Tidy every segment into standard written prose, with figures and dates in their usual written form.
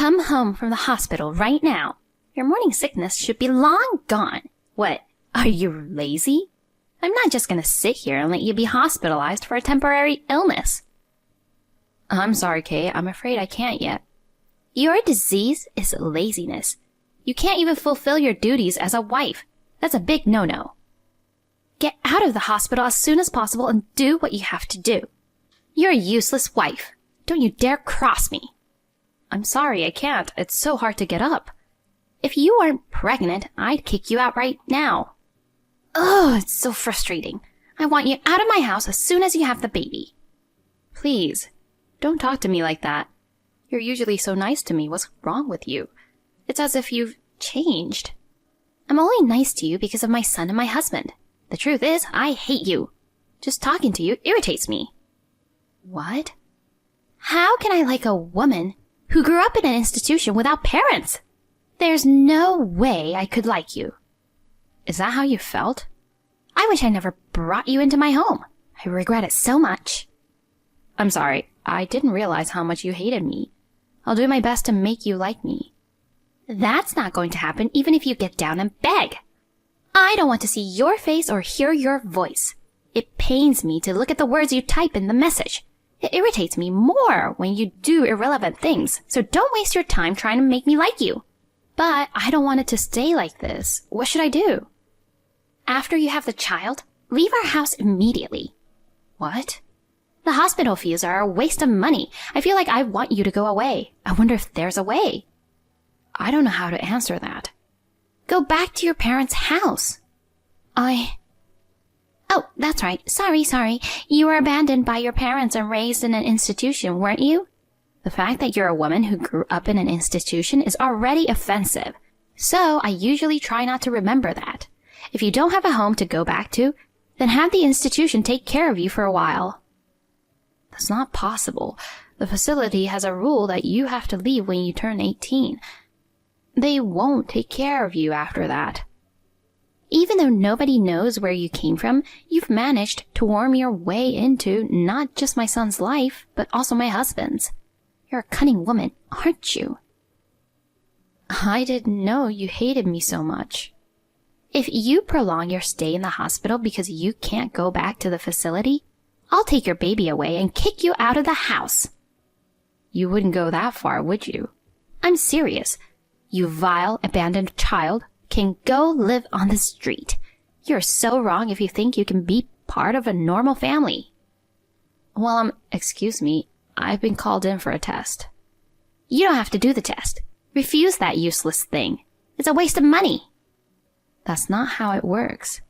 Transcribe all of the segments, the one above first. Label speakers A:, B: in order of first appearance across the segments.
A: come home from the hospital right now. Your morning sickness should be long gone. What, are you lazy? I'm not just going to sit here and let you be hospitalized for a temporary illness. I'm sorry, Kay. I'm afraid I can't yet. Your disease is laziness. You can't even fulfill your duties as a wife. That's a big no-no. Get out of the hospital as soon as possible and do what you have to do. You're a useless wife. Don't you dare cross me. I'm sorry, I can't. It's so hard to get up. If you weren't pregnant, I'd kick you out right now. Ugh, it's so frustrating. I want you out of my house as soon as you have the baby. Please, don't talk to me like that. You're usually so nice to me. What's wrong with you? It's as if you've changed. I'm only nice to you because of my son and my husband. The truth is, I hate you. Just talking to you irritates me. What? How can I like a woman who grew up in an institution without parents? There's no way I could like you. Is that how you felt? I wish I never brought you into my home. I regret it so much. I'm sorry. I didn't realize how much you hated me. I'll do my best to make you like me. That's not going to happen even if you get down and beg. I don't want to see your face or hear your voice. It pains me to look at the words you type in the message. It irritates me more when you do irrelevant things, so don't waste your time trying to make me like you. But I don't want it to stay like this. What should I do? After you have the child, leave our house immediately. What? The hospital fees are a waste of money. I feel like I want you to go away. I wonder if there's a way. I don't know how to answer that. Go back to your parents' house. Oh, that's right. Sorry. You were abandoned by your parents and raised in an institution, weren't you? The fact that you're a woman who grew up in an institution is already offensive. So I usually try not to remember that. If you don't have a home to go back to, then have the institution take care of you for a while. That's not possible. The facility has a rule that you have to leave when you turn 18. They won't take care of you after that. Even though nobody knows where you came from, you've managed to worm your way into not just my son's life, but also my husband's. You're a cunning woman, aren't you? I didn't know you hated me so much. If you prolong your stay in the hospital because you can't go back to the facility, I'll take your baby away and kick you out of the house. You wouldn't go that far, would you? I'm serious. You vile, abandoned child can go live on the street. You're so wrong if you think you can be part of a normal family. Well, excuse me, I've been called in for a test. You don't have to do the test. Refuse that useless thing. It's a waste of money. That's not how it works.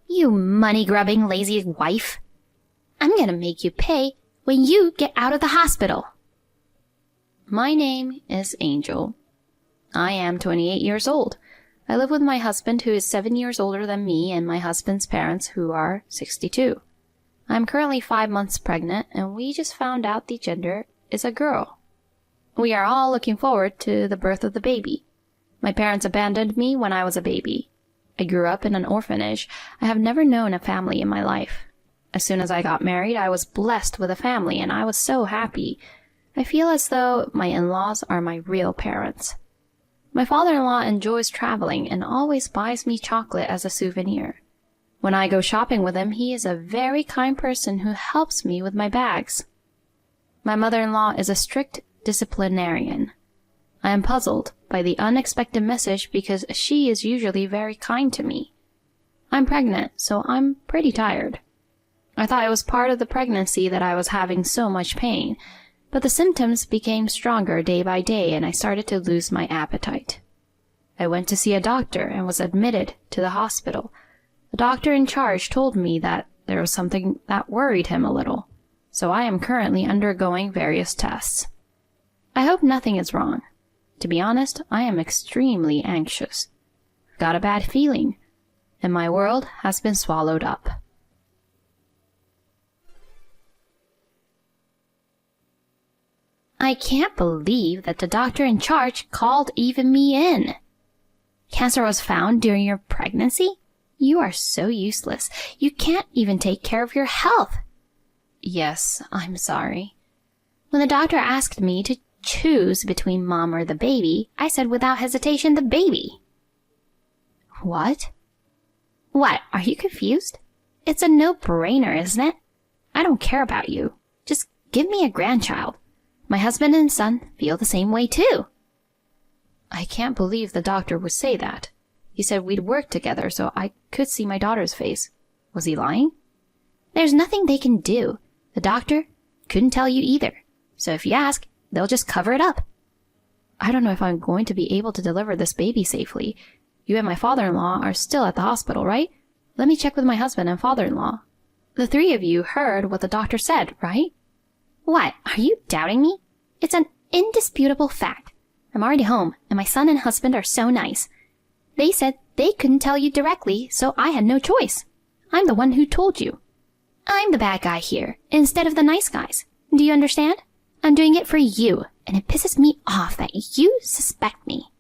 A: You money-grubbing, lazy wife. I'm gonna make you pay when you get out of the hospital. My name is Angel. I am 28 years old. I live with my husband, who is 7 years older than me, and my husband's parents, who are 62. I'm currently 5 months pregnant, and we just found out the gender is a girl. We are all looking forward to the birth of the baby. My parents abandoned me when I was a baby. I grew up in an orphanage. I have never known a family in my life. As soon as I got married, I was blessed with a family, and I was so happy. I feel as though my in-laws are my real parents. My father-in-law enjoys traveling and always buys me chocolate as a souvenir. When I go shopping with him, he is a very kind person who helps me with my bags. My mother-in-law is a strict disciplinarian. I am puzzled by the unexpected message because she is usually very kind to me. I'm pregnant, so I'm pretty tired. I thought it was part of the pregnancy that I was having so much pain, but the symptoms became stronger day by day and I started to lose my appetite. I went to see a doctor and was admitted to the hospital. The doctor in charge told me that there was something that worried him a little, so I am currently undergoing various tests. I hope nothing is wrong. To be honest, I am extremely anxious. I've got a bad feeling, and my world has been swallowed up. I can't believe that the doctor in charge called even me in. Cancer was found during your pregnancy? You are so useless. You can't even take care of your health. Yes, I'm sorry. When the doctor asked me to choose between mom or the baby, I said without hesitation the baby. What? What, are you confused? It's a no-brainer, isn't it? I don't care about you. Just give me a grandchild. My husband and son feel the same way too. I can't believe the doctor would say that. He said we'd work together so I could see my daughter's face. Was he lying? There's nothing they can do. The doctor couldn't tell you either. So if you ask, they'll just cover it up. I don't know if I'm going to be able to deliver this baby safely. You and my father-in-law are still at the hospital, right? Let me check with my husband and father-in-law. The three of you heard what the doctor said, right? What, are you doubting me? It's an indisputable fact. I'm already home, and my son and husband are so nice. They said they couldn't tell you directly, so I had no choice. I'm the one who told you. I'm the bad guy here, instead of the nice guys. Do you understand? I'm doing it for you, and it pisses me off that you suspect me.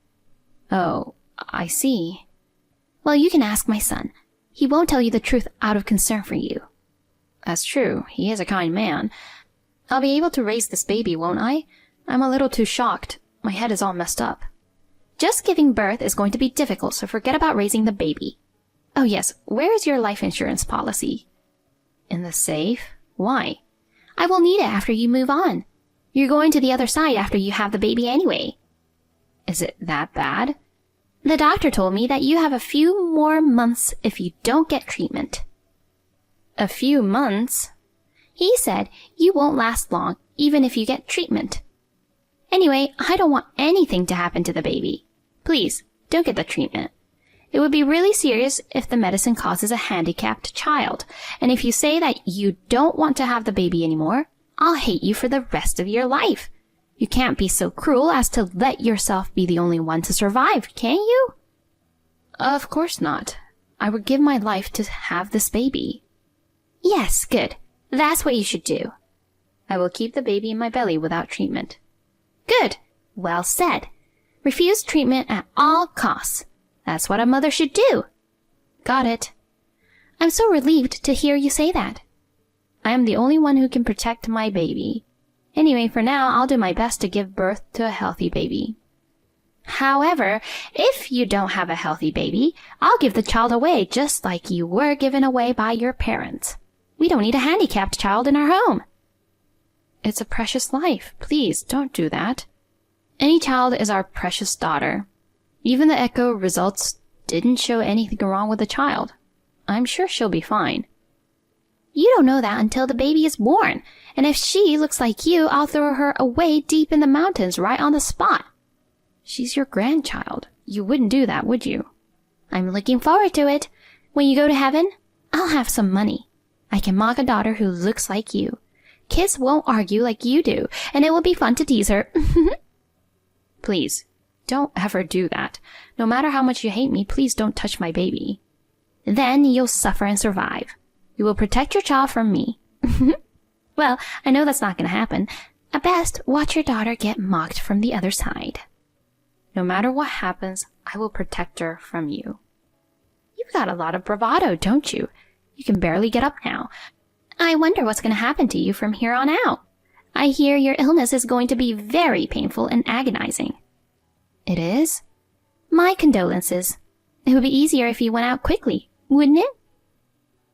A: Oh, I see. Well, you can ask my son. He won't tell you the truth out of concern for you. That's true. He is a kind man. I'll be able to raise this baby, won't I? I'm a little too shocked. My head is all messed up. Just giving birth is going to be difficult, so forget about raising the baby. Oh yes, where is your life insurance policy? In the safe? Why? I will need it after you move on. You're going to the other side after you have the baby anyway. Is it that bad? The doctor told me that you have a few more months if you don't get treatment. A few months? He said you won't last long, even if you get treatment. Anyway, I don't want anything to happen to the baby. Please, don't get the treatment. It would be really serious if the medicine causes a handicapped child. And if you say that you don't want to have the baby anymore, I'll hate you for the rest of your life. You can't be so cruel as to let yourself be the only one to survive, can you? Of course not. I would give my life to have this baby. Yes, good. That's what you should do. I will keep the baby in my belly without treatment. Good. Well said. Refuse treatment at all costs. That's what a mother should do. Got it. I'm so relieved to hear you say that. I am the only one who can protect my baby. Anyway, for now, I'll do my best to give birth to a healthy baby. However, if you don't have a healthy baby, I'll give the child away just like you were given away by your parents. We don't need a handicapped child in our home. It's a precious life. Please, don't do that. Any child is our precious daughter. Even the echo results didn't show anything wrong with the child. I'm sure she'll be fine. You don't know that until the baby is born. And if she looks like you, I'll throw her away deep in the mountains right on the spot. She's your grandchild. You wouldn't do that, would you? I'm looking forward to it. When you go to heaven, I'll have some money. I can mock a daughter who looks like you. Kids won't argue like you do, and it will be fun to tease her. Please, don't ever do that. No matter how much you hate me, please don't touch my baby. Then you'll suffer and survive. You will protect your child from me. Well, I know that's not going to happen. At best, watch your daughter get mocked from the other side. No matter what happens, I will protect her from you. You've got a lot of bravado, don't you? You can barely get up now. I wonder what's going to happen to you from here on out. I hear your illness is going to be very painful and agonizing. It is? My condolences. It would be easier if you went out quickly, wouldn't it?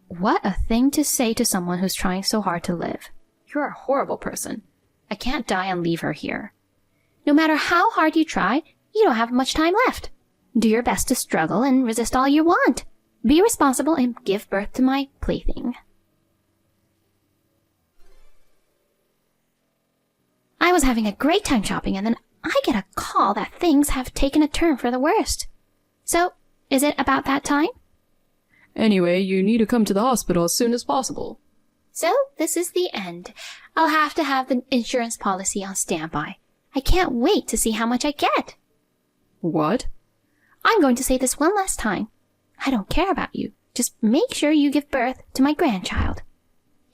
A: What a thing to say to someone who's trying so hard to live. You're a horrible person. I can't die and leave her here. No matter how hard you try, you don't have much time left. Do your best to struggle and resist all you want. Be responsible and give birth to my plaything. I was having a great time shopping, and then I get a call that things have taken a turn for the worst. So, is it about that time?
B: Anyway, you need to come to the hospital as soon as possible.
A: So, this is the end. I'll have to have the insurance policy on standby. I can't wait to see how much I get.
B: What?
A: I'm going to say this one last time. I don't care about you. Just make sure you give birth to my grandchild.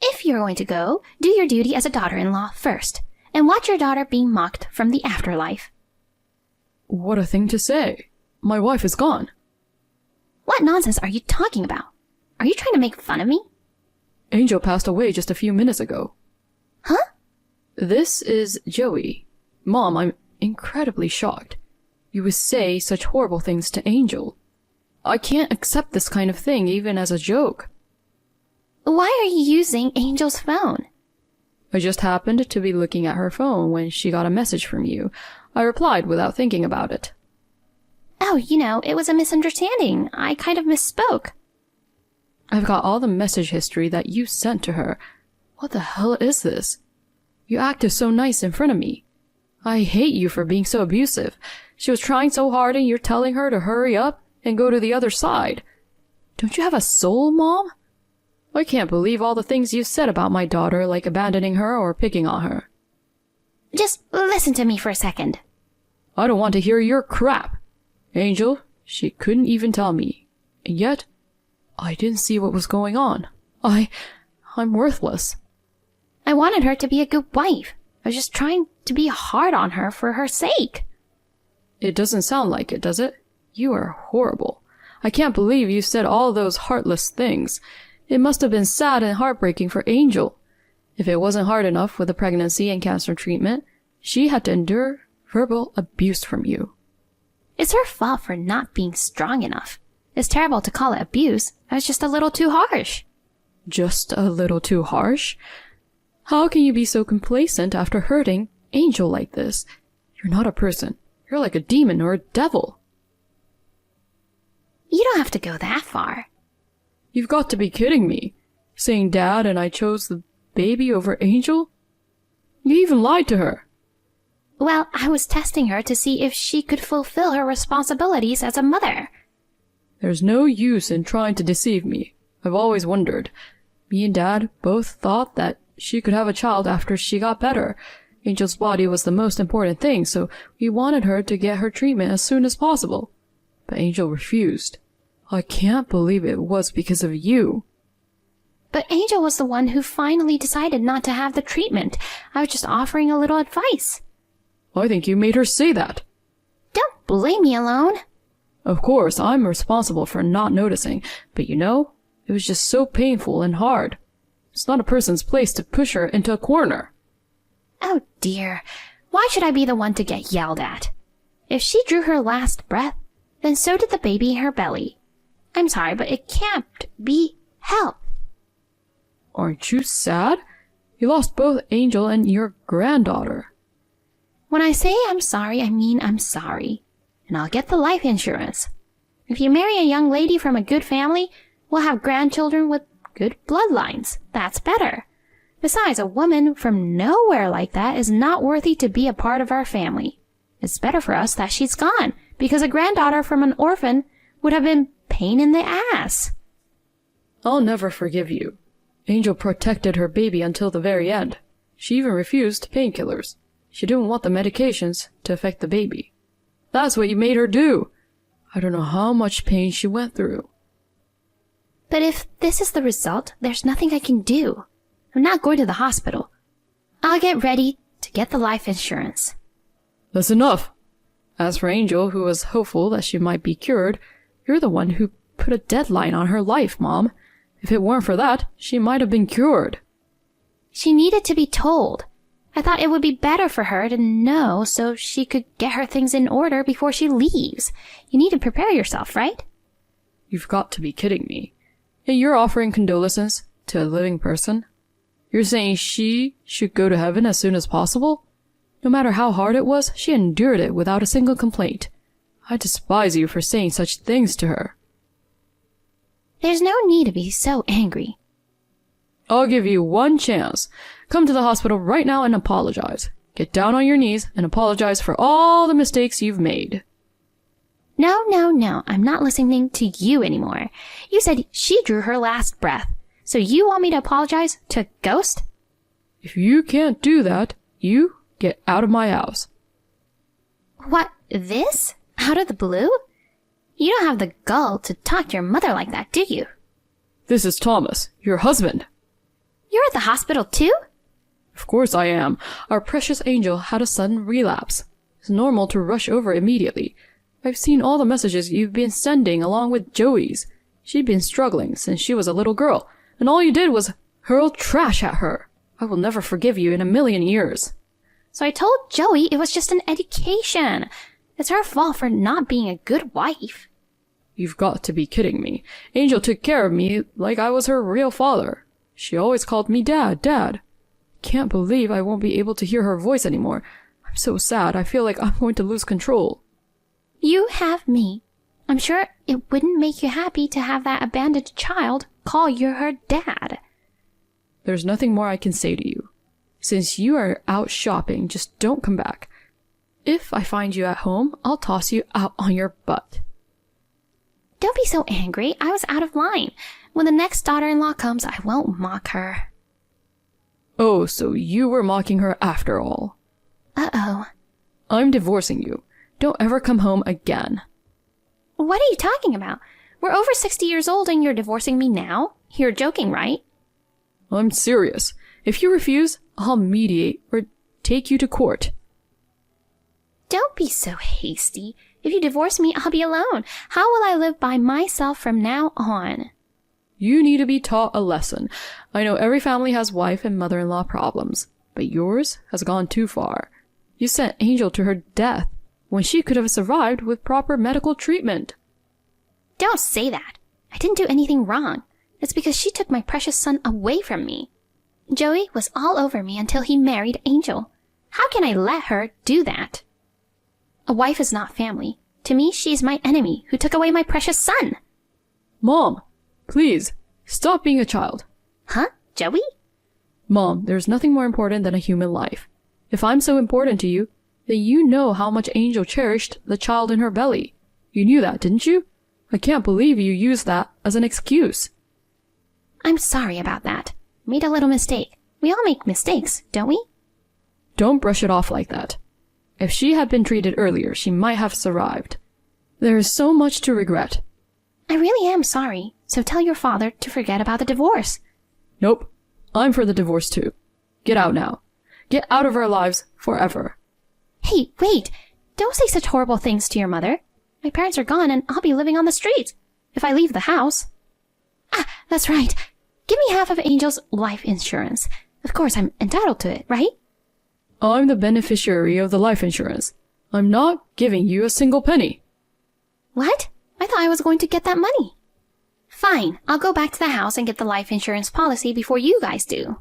A: If you're going to go, do your duty as a daughter-in-law first, and watch your daughter being mocked from the afterlife.
B: What a thing to say. My wife is gone.
A: What nonsense are you talking about? Are you trying to make fun of me?
B: Angel passed away just a few minutes ago.
A: Huh?
B: This is Joey. Mom, I'm incredibly shocked. You would say such horrible things to Angel. I can't accept this kind of thing even as a joke.
A: Why are you using Angel's phone?
B: I just happened to be looking at her phone when she got a message from you. I replied without thinking about it.
A: Oh, it was a misunderstanding. I kind of misspoke.
B: I've got all the message history that you sent to her. What the hell is this? You acted so nice in front of me. I hate you for being so abusive. She was trying so hard and you're telling her to hurry up and go to the other side. Don't you have a soul, Mom? I can't believe all the things you said about my daughter, like abandoning her or picking on her.
A: Just listen to me for a second.
B: I don't want to hear your crap. Angel, she couldn't even tell me. And yet, I didn't see what was going on. I'm worthless.
A: I wanted her to be a good wife. I was just trying to be hard on her for her sake.
B: It doesn't sound like it, does it? You are horrible. I can't believe you said all those heartless things. It must have been sad and heartbreaking for Angel. If it wasn't hard enough with the pregnancy and cancer treatment, she had to endure verbal abuse from you.
A: It's her fault for not being strong enough. It's terrible to call it abuse. I was just a little too harsh.
B: Just a little too harsh? How can you be so complacent after hurting Angel like this? You're not a person. You're like a demon or a devil.
A: You don't have to go that far.
B: You've got to be kidding me. Saying Dad and I chose the baby over Angel? You even lied to her.
A: Well, I was testing her to see if she could fulfill her responsibilities as a mother.
B: There's no use in trying to deceive me. I've always wondered. Me and Dad both thought that she could have a child after she got better. Angel's body was the most important thing, so we wanted her to get her treatment as soon as possible. But Angel refused. I can't believe it was because of you.
A: But Angel was the one who finally decided not to have the treatment. I was just offering a little advice.
B: I think you made her say that.
A: Don't blame me alone.
B: Of course, I'm responsible for not noticing, but it was just so painful and hard. It's not a person's place to push her into a corner.
A: Oh dear, why should I be the one to get yelled at? If she drew her last breath, then so did the baby in her belly. I'm sorry, but it can't be helped.
B: Aren't you sad? You lost both Angel and your granddaughter.
A: When I say I'm sorry, I mean I'm sorry. And I'll get the life insurance. If you marry a young lady from a good family, we'll have grandchildren with good bloodlines. That's better. Besides, a woman from nowhere like that is not worthy to be a part of our family. It's better for us that she's gone, because a granddaughter from an orphan would have been pain in the ass.
B: I'll never forgive you. Angel protected her baby until the very end. She even refused painkillers. She didn't want the medications to affect the baby. That's what you made her do. I don't know how much pain she went through.
A: But if this is the result, there's nothing I can do. I'm not going to the hospital. I'll get ready to get the life insurance.
B: That's enough. As for Angel, who was hopeful that she might be cured, you're the one who put a deadline on her life, Mom. If it weren't for that, she might have been cured.
A: She needed to be told. I thought it would be better for her to know so she could get her things in order before she leaves. You need to prepare yourself, right?
B: You've got to be kidding me. And you're offering condolences to a living person? You're saying she should go to heaven as soon as possible? No matter how hard it was, she endured it without a single complaint. I despise you for saying such things to her.
A: There's no need to be so angry.
B: I'll give you one chance. Come to the hospital right now and apologize. Get down on your knees and apologize for all the mistakes you've made.
A: No, no, no. I'm not listening to you anymore. You said she drew her last breath. So you want me to apologize to a ghost?
B: If you can't do that, you get out of my house.
A: What, this? Out of the blue? You don't have the gall to talk to your mother like that, do you?
B: This is Thomas, your husband.
A: You're at the hospital too?
B: Of course I am. Our precious Angel had a sudden relapse. It's normal to rush over immediately. I've seen all the messages you've been sending along with Joey's. She'd been struggling since she was a little girl, and all you did was hurl trash at her. I will never forgive you in a million years.
A: So I told Joey it was just an education. It's her fault for not being a good wife.
B: You've got to be kidding me. Angel took care of me like I was her real father. She always called me Dad, Dad. Can't believe I won't be able to hear her voice anymore. I'm so sad. I feel like I'm going to lose control.
A: You have me. I'm sure it wouldn't make you happy to have that abandoned child call you her dad.
B: There's nothing more I can say to you. Since you are out shopping, just don't come back. If I find you at home, I'll toss you out on your butt.
A: Don't be so angry. I was out of line. When the next daughter-in-law comes, I won't mock her.
B: Oh, so you were mocking her after all.
A: Uh-oh.
B: I'm divorcing you. Don't ever come home again.
A: What are you talking about? We're over 60 years old and you're divorcing me now? You're joking, right?
B: I'm serious. If you refuse, I'll mediate or take you to court.
A: Don't be so hasty. If you divorce me, I'll be alone. How will I live by myself from now on?
B: You need to be taught a lesson. I know every family has wife and mother-in-law problems, but yours has gone too far. You sent Angel to her death when she could have survived with proper medical treatment.
A: Don't say that. I didn't do anything wrong. It's because she took my precious son away from me. Joey was all over me until he married Angel. How can I let her do that? A wife is not family. To me, she's my enemy who took away my precious son.
B: Mom, please, stop being a child.
A: Huh? Joey?
B: Mom, there's nothing more important than a human life. If I'm so important to you, then you know how much Angel cherished the child in her belly. You knew that, didn't you? I can't believe you used that as an excuse.
A: I'm sorry about that. Made a little mistake. We all make mistakes, don't we?
B: Don't brush it off like that. If she had been treated earlier, she might have survived. There is so much to regret.
A: I really am sorry, so tell your father to forget about the divorce.
B: Nope. I'm for the divorce too. Get out now. Get out of our lives forever.
A: Hey, wait! Don't say such horrible things to your mother. My parents are gone and I'll be living on the streets if I leave the house. Ah, that's right. Give me half of Angel's life insurance. Of course, I'm entitled to it, right?
B: I'm the beneficiary of the life insurance. I'm not giving you a single penny.
A: What? I thought I was going to get that money. Fine, I'll go back to the house and get the life insurance policy before you guys do.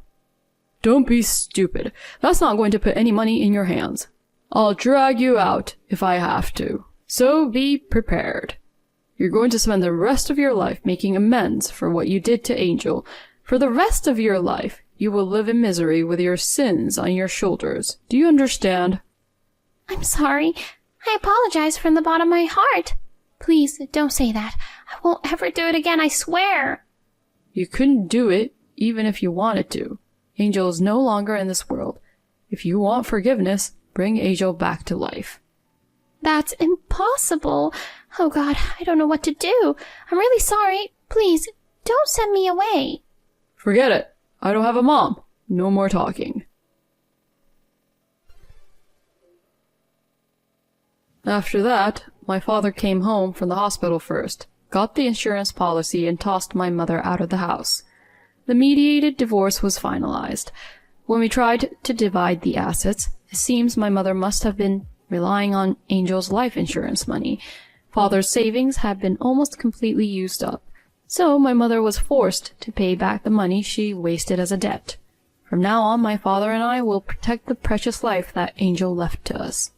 B: Don't be stupid. That's not going to put any money in your hands. I'll drag you out if I have to. So be prepared. You're going to spend the rest of your life making amends for what you did to Angel. For the rest of your life, you will live in misery with your sins on your shoulders. Do you understand?
A: I'm sorry. I apologize from the bottom of my heart. Please, don't say that. I won't ever do it again, I swear.
B: You couldn't do it, even if you wanted to. Angel is no longer in this world. If you want forgiveness, bring Angel back to life.
A: That's impossible. Oh God, I don't know what to do. I'm really sorry. Please, don't send me away.
B: Forget it. I don't have a mom. No more talking. After that, my father came home from the hospital first, got the insurance policy, and tossed my mother out of the house. The mediated divorce was finalized. When we tried to divide the assets, it seems my mother must have been relying on Angel's life insurance money. Father's savings had been almost completely used up, so my mother was forced to pay back the money she wasted as a debt. From now on, my father and I will protect the precious life that Angel left to us.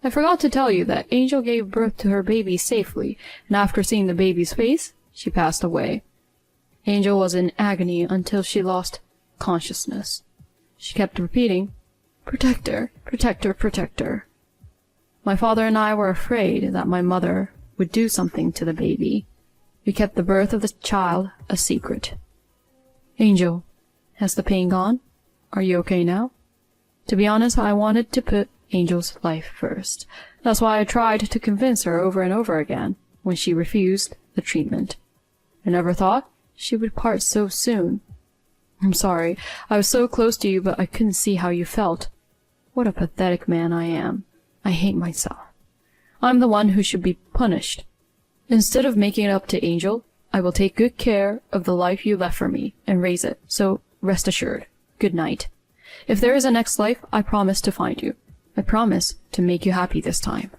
B: I forgot to tell you that Angel gave birth to her baby safely, and after seeing the baby's face, she passed away. Angel was in agony until she lost consciousness. She kept repeating, "Protector, protector, protector." My father and I were afraid that my mother would do something to the baby. We kept the birth of the child a secret. Angel, has the pain gone? Are you okay now? To be honest, I wanted to put Angel's life first. That's why I tried to convince her over and over again when she refused the treatment. I never thought she would part so soon. I'm sorry. I was so close to you, but I couldn't see how you felt. What a pathetic man I am. I hate myself. I'm the one who should be punished. Instead of making it up to Angel, I will take good care of the life you left for me and raise it, so rest assured. Good night. If there is a next life, I promise to find you. I promise to make you happy this time.